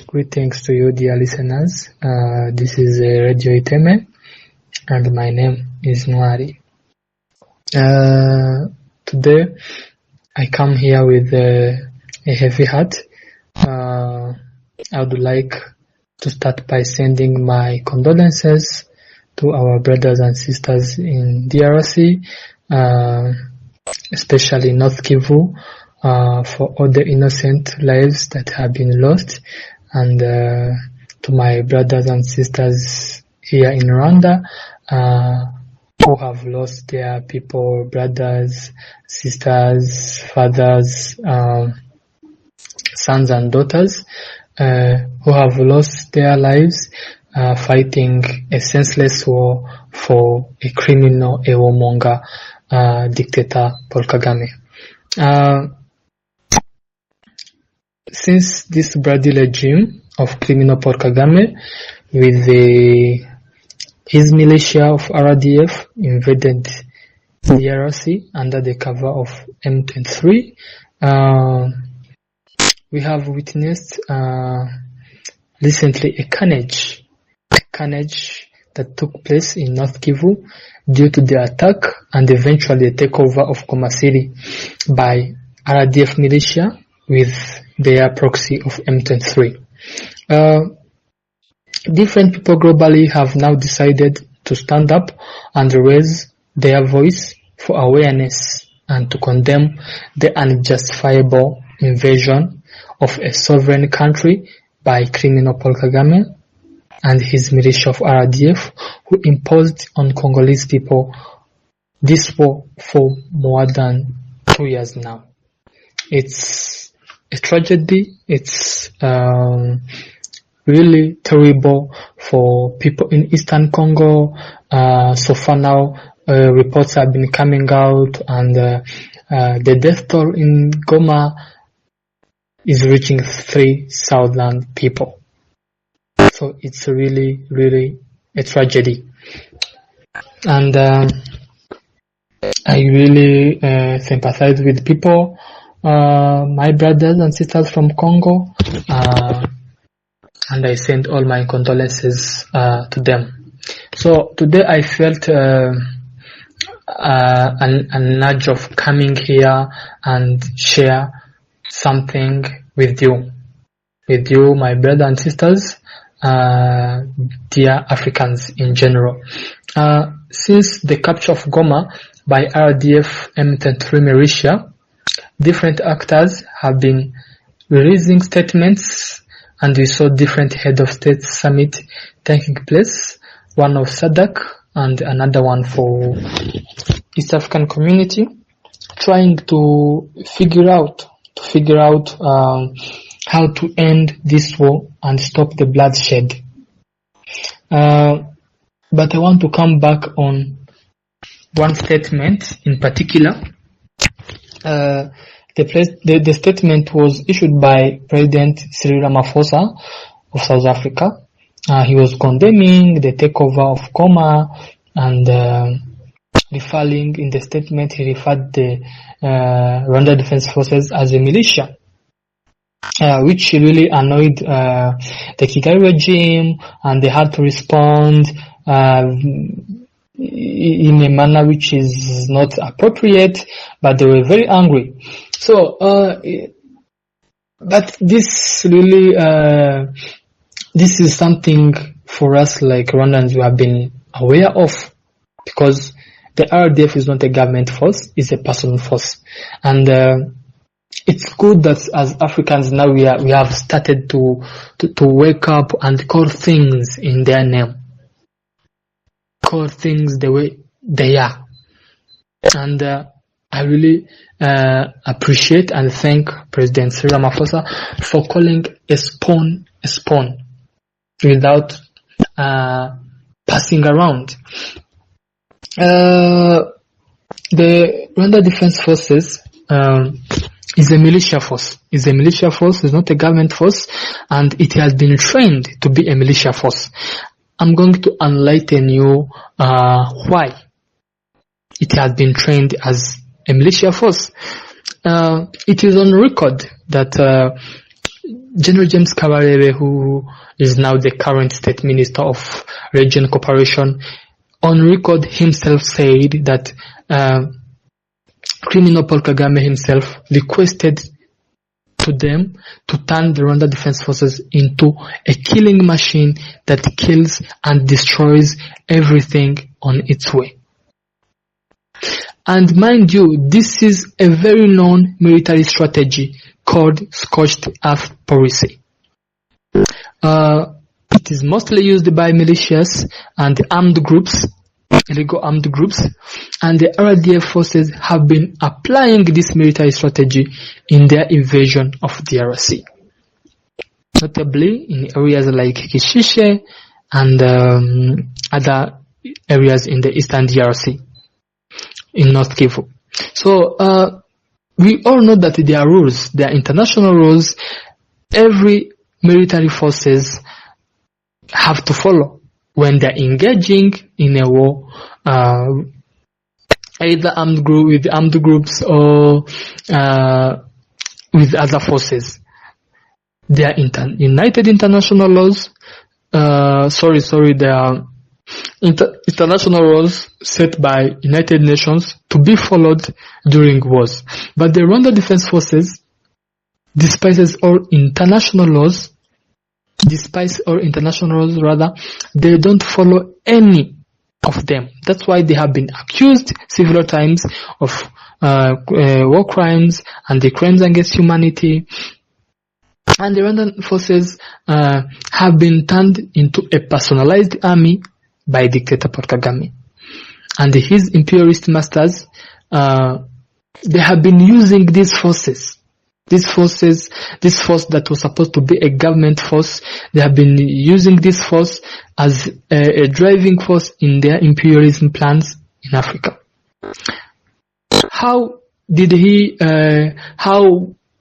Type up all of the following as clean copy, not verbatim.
Greetings to you, dear listeners. This is Radio Iteme, and my name is Nwari. Today, I come here with a heavy heart. I would like to start by sending my condolences to our brothers and sisters in DRC, especially North Kivu, for all the innocent lives that have been lost, and to my brothers and sisters here in Rwanda, who have lost their people, brothers, sisters, fathers, sons and daughters, who have lost their lives fighting a senseless war for a criminal, a warmonger, dictator Paul Kagame. Since this bloody regime of criminal Paul Kagame with his militia of RDF invaded DRC under the cover of M23, we have witnessed recently a carnage that took place in North Kivu due to the attack and eventually the takeover of Goma City by RDF militia with their proxy of M23. Different people globally have now decided to stand up and raise their voice for awareness and to condemn the unjustifiable invasion of a sovereign country by criminal Paul Kagame and his militia of RDF, who imposed on Congolese people this war for more than 2 years now. It's a tragedy. It's really terrible for people in Eastern Congo. So far now, reports have been coming out, and the death toll in Goma is reaching 3,000 people. So it's really, really a tragedy. And I really sympathize with people, my brothers and sisters from Congo, and I send all my condolences to them. So today I felt an urge of coming here and share something with you, my brothers and sisters, dear Africans in general. Since the capture of Goma by RDF M23 militia, different actors have been releasing statements, and we saw different head of state summit taking place, one of SADC and another one for East African community, trying to figure out how to end this war and stop the bloodshed. But I want to come back on one statement in particular. The statement was issued by President Cyril Ramaphosa of South Africa. He was condemning the takeover of Goma and referring in the statement, he referred the Rwanda Defense Forces as a militia, which really annoyed the Kigali regime, and they had to respond in a manner which is not appropriate, but they were very angry. So, but this really, this is something for us like Rwandans we have been aware of, because the RDF is not a government force, it's a personal force. And it's good that as Africans now we have started to wake up and call things in their name. Call things the way they are. And I really appreciate and thank President Cyril Ramaphosa for calling a spawn without passing around. The Rwanda Defense Forces is a militia force. It's not a government force, and it has been trained to be a militia force. I'm going to enlighten you why it has been trained as a militia force. It is on record that General James Kabarebe, who is now the current State Minister of Region Cooperation, on record himself said that criminal Paul Kagame himself requested to them to turn the Rwanda Defense Forces into a killing machine that kills and destroys everything on its way. And mind you, this is a very known military strategy called scorched earth policy. It is mostly used by militias and armed groups, illegal armed groups, and the RDF forces have been applying this military strategy in their invasion of DRC, notably in areas like Kishishe and other areas in the eastern DRC, in North Kivu. So we all know that there are rules, there are international rules every military forces have to follow when they're engaging in a war, either with armed groups or with other forces. There are united international laws. There are international laws set by United Nations to be followed during wars. But the Rwanda Defense Forces despises all international laws. They don't follow any of them. That's why they have been accused several times of war crimes and the crimes against humanity. And the Rwandan forces have been turned into a personalized army by dictator Paul Kagame. And his imperialist masters, they have been using these forces. This force that was supposed to be a government force, they have been using this force as a driving force in their imperialism plans in Africa. How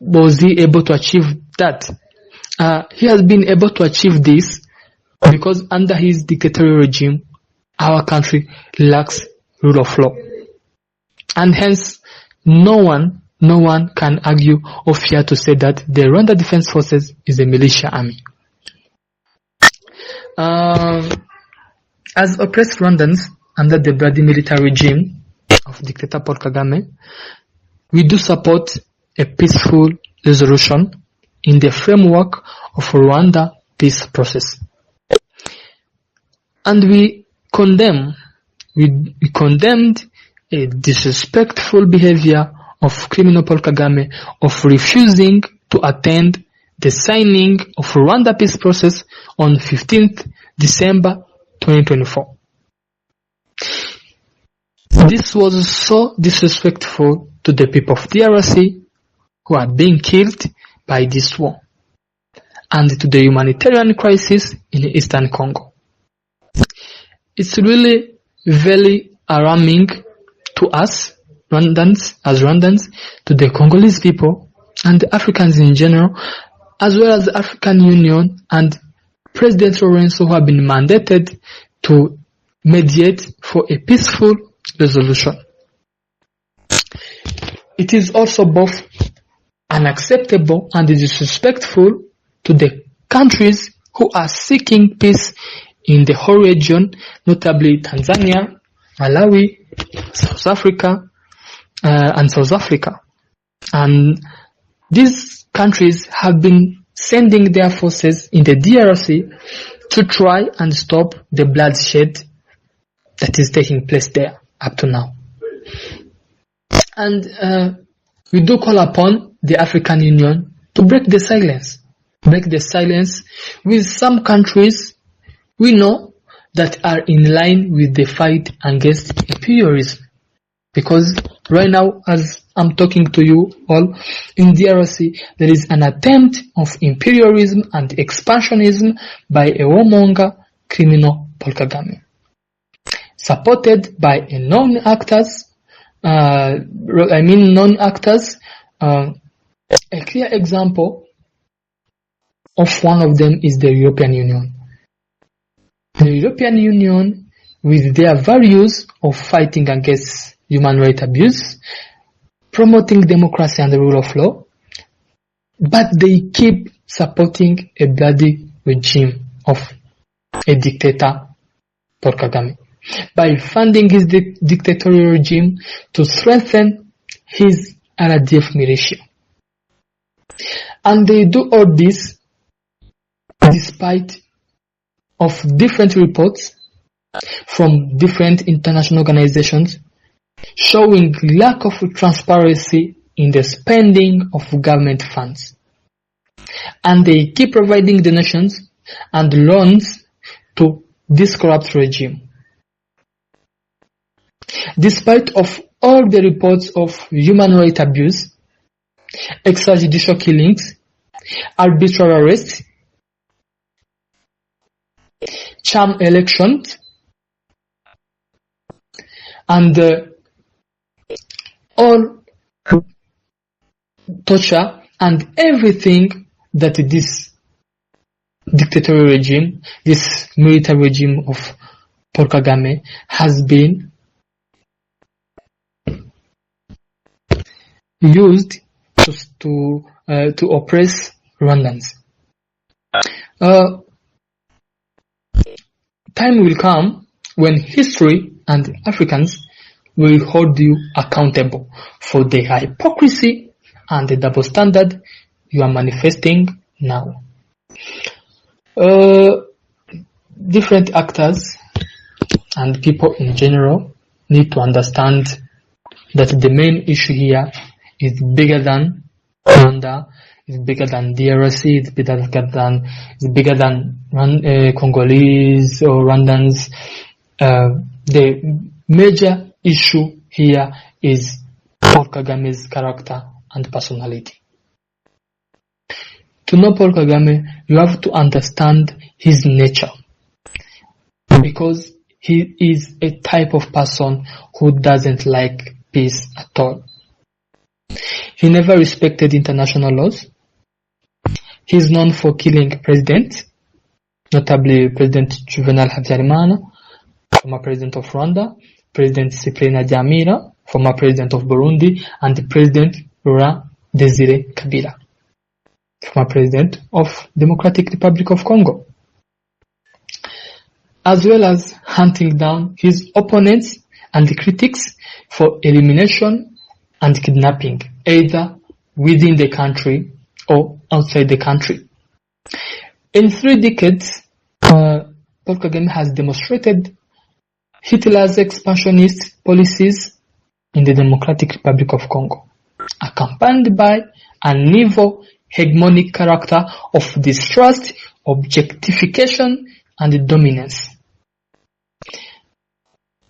was he able to achieve that? He has been able to achieve this because under his dictatorial regime, our country lacks rule of law. And hence, no one can argue or fear to say that the Rwanda Defense Forces is a militia army. As oppressed Rwandans under the bloody military regime of dictator Paul Kagame, we do support a peaceful resolution in the framework of Rwanda peace process. And we condemned a disrespectful behavior of criminal Paul Kagame of refusing to attend the signing of Rwanda peace process on 15th December 2024. This was so disrespectful to the people of DRC who are being killed by this war and to the humanitarian crisis in Eastern Congo. It's really very alarming to us Rwandans, to the Congolese people and the Africans in general, as well as the African Union and President Lorenzo, who have been mandated to mediate for a peaceful resolution. It is also both unacceptable and disrespectful to the countries who are seeking peace in the whole region, notably Tanzania, Malawi, South Africa, and South Africa. And these countries have been sending their forces in the DRC to try and stop the bloodshed that is taking place there up to now. And we do call upon the African Union to break the silence with some countries we know that are in line with the fight against imperialism. Because right now, as I'm talking to you all, in DRC, there is an attempt of imperialism and expansionism by a warmonger criminal Paul Kagame, supported by a non-actors. A clear example of one of them is the European Union. The European Union, with their values of fighting against human rights abuse, promoting democracy and the rule of law, but they keep supporting a bloody regime of a dictator, Paul Kagame, by funding his dictatorial regime to strengthen his RDF militia. And they do all this despite of different reports from different international organizations showing lack of transparency in the spending of government funds. And they keep providing donations and loans to this corrupt regime. Despite of all the reports of human rights abuse, extrajudicial killings, arbitrary arrests, sham elections, and all torture and everything that this dictatorial regime, this military regime of Paul Kagame has been used to oppress Rwandans. Time will come when history and Africans will hold you accountable for the hypocrisy and the double standard you are manifesting now. Different actors and people in general need to understand that the main issue here is bigger than Rwanda, is bigger than DRC, it's bigger than Congolese or Rwandans. The major issue here is Paul Kagame's character and personality. To know Paul Kagame, you have to understand his nature, because he is a type of person who doesn't like peace at all. He never respected international laws. He is known for killing presidents, notably President Juvenal Habyarimana, former president of Rwanda, President Cyprien Ntaryamira, former president of Burundi, and President Laurent Desire Kabila, former president of Democratic Republic of Congo, as well as hunting down his opponents and critics for elimination and kidnapping, either within the country or outside the country. In 3 decades, Paul Kagame has demonstrated Hitler's expansionist policies in the Democratic Republic of Congo, accompanied by an evil hegemonic character of distrust, objectification, and dominance.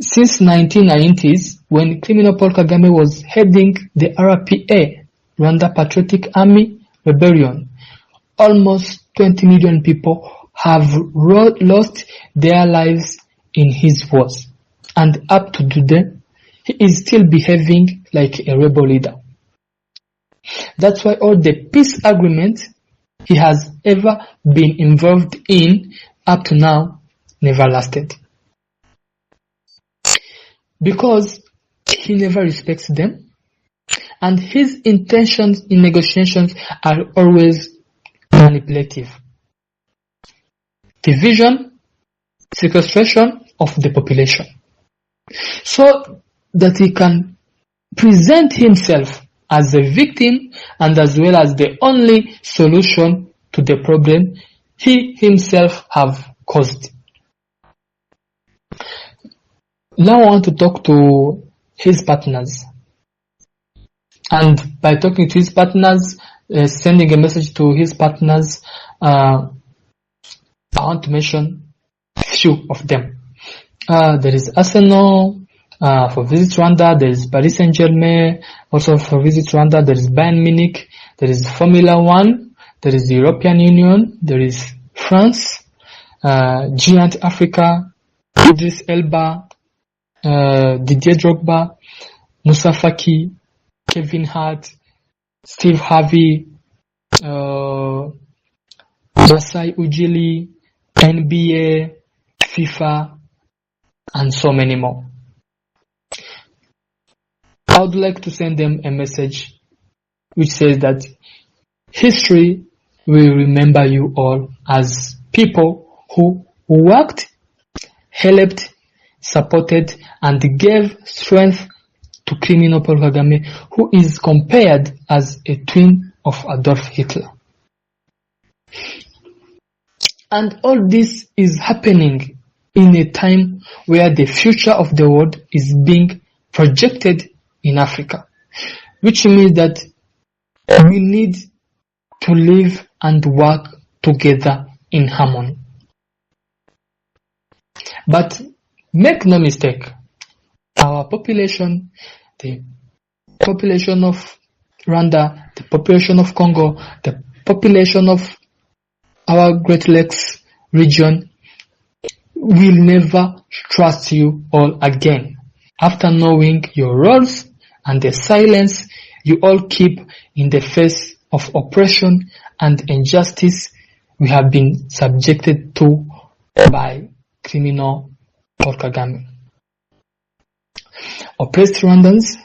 Since 1990s, when criminal Paul Kagame was heading the RPA, Rwanda Patriotic Army Rebellion, almost 20 million people have lost their lives in his wars. And up to today, he is still behaving like a rebel leader. That's why all the peace agreements he has ever been involved in up to now never lasted. Because he never respects them, and his intentions in negotiations are always manipulative. Division, sequestration of the population, so that he can present himself as a victim and as well as the only solution to the problem he himself have caused. Now I want to talk to his partners. And by talking to his partners, sending a message to his partners, I want to mention a few of them. There is Arsenal for Visit Rwanda, there is Paris Saint-Germain also for Visit Rwanda, there is Bayern Munich, there is Formula 1, there is the European Union, there is France, Giant Africa, Idris Elba, Didier Drogba, Moussa Faki, Kevin Hart, Steve Harvey, Masai Ujiri, NBA, FIFA, and so many more. I would like to send them a message which says that history will remember you all as people who worked, helped, supported, and gave strength to criminal Paul Kagame, who is compared as a twin of Adolf Hitler. And all this is happening in a time where the future of the world is being projected in Africa, which means that we need to live and work together in harmony. But make no mistake, our population, the population of Rwanda, the population of Congo, the population of our Great Lakes region will never trust you all again. After knowing your roles and the silence you all keep in the face of oppression and injustice we have been subjected to by criminal Paul Kagame. Oppressed Rwandans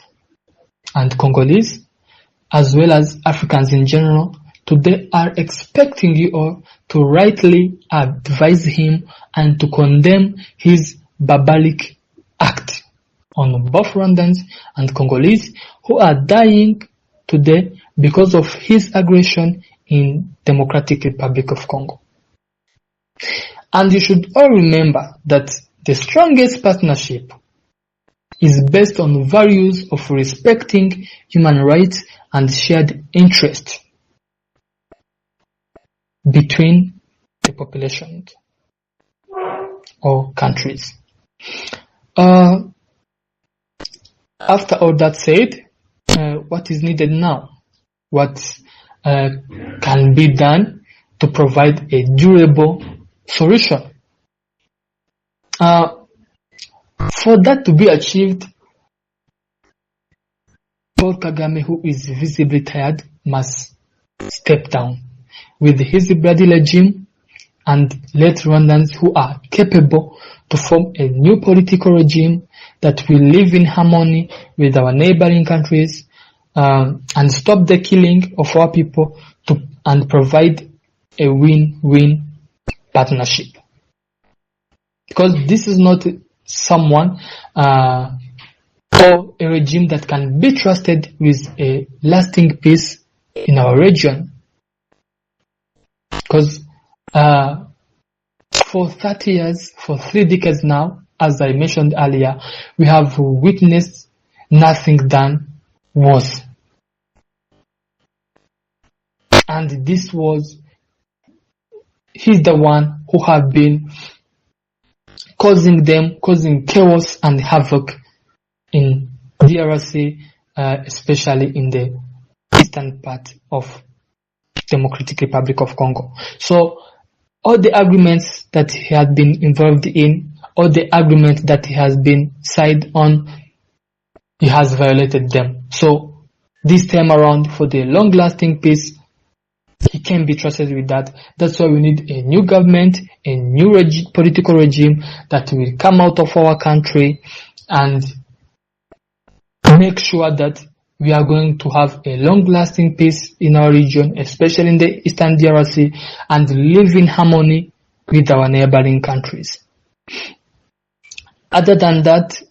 and Congolese, as well as Africans in general, today are expecting you all to rightly advise him and to condemn his barbaric act on both Rwandans and Congolese who are dying today because of his aggression in Democratic Republic of Congo. And you should all remember that the strongest partnership is based on values of respecting human rights and shared interest between the populations or countries. After all that said, what is needed now? What can be done to provide a durable solution? For that to be achieved, Paul Kagame, who is visibly tired, must step down with his bloody regime and let Rwandans who are capable to form a new political regime that will live in harmony with our neighboring countries and stop the killing of our people and provide a win-win partnership. Because this is not someone or a regime that can be trusted with a lasting peace in our region. Because for 30 years, for 3 decades now, as I mentioned earlier, we have witnessed nothing done worse. And this was, he's the one who have been causing chaos and havoc in DRC, especially in the eastern part of Democratic Republic of Congo. So all the agreements that he had been involved in, all the agreements that he has been signed on, he has violated them. So this time around, for the long-lasting peace, he can't be trusted with that. That's why we need a new government, a new political regime that will come out of our country and make sure that we are going to have a long-lasting peace in our region, especially in the Eastern DRC, and live in harmony with our neighboring countries. Other than that,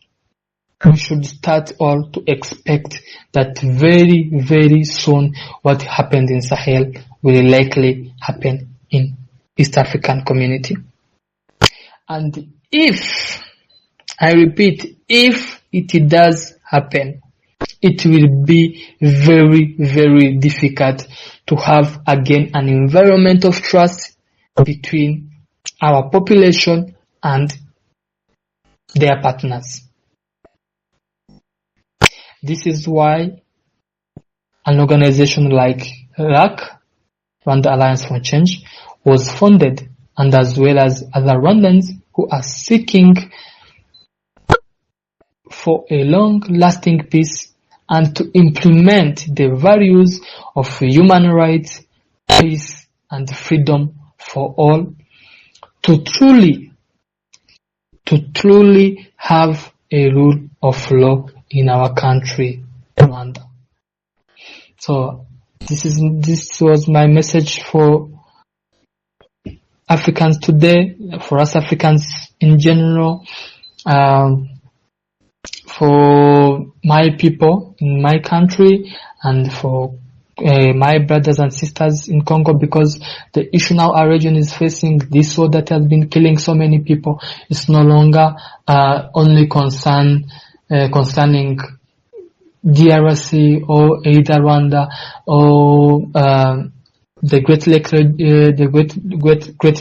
we should start all to expect that very, very soon what happened in Sahel will likely happen in East African community. And if, I repeat, if it does happen, it will be very, very difficult to have again an environment of trust between our population and their partners. This is why an organization like RAC, Rwanda Alliance for Change, was founded, and as well as other Rwandans who are seeking for a long-lasting peace and to implement the values of human rights, peace, and freedom for all, to truly have a rule of law in our country, Rwanda. So This was my message for Africans today, for us Africans in general, for my people in my country, and for my brothers and sisters in Congo, because the issue now our region is facing, this war that has been killing so many people, is no longer only concerning DRC or either Rwanda or the Great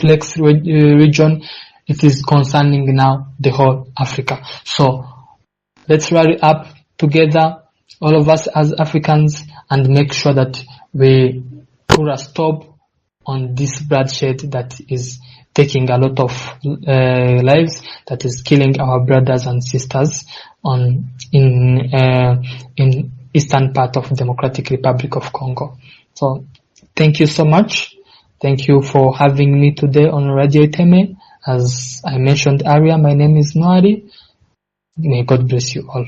Lakes region. It is concerning now the whole Africa. So let's rally up together, all of us as Africans, and make sure that we put a stop on this bloodshed that is taking a lot of lives, that is killing our brothers and sisters in eastern part of Democratic Republic of Congo. So thank you so much. Thank you for having me today on Radio Iteme. As I mentioned earlier, my name is Noari. May God bless you all.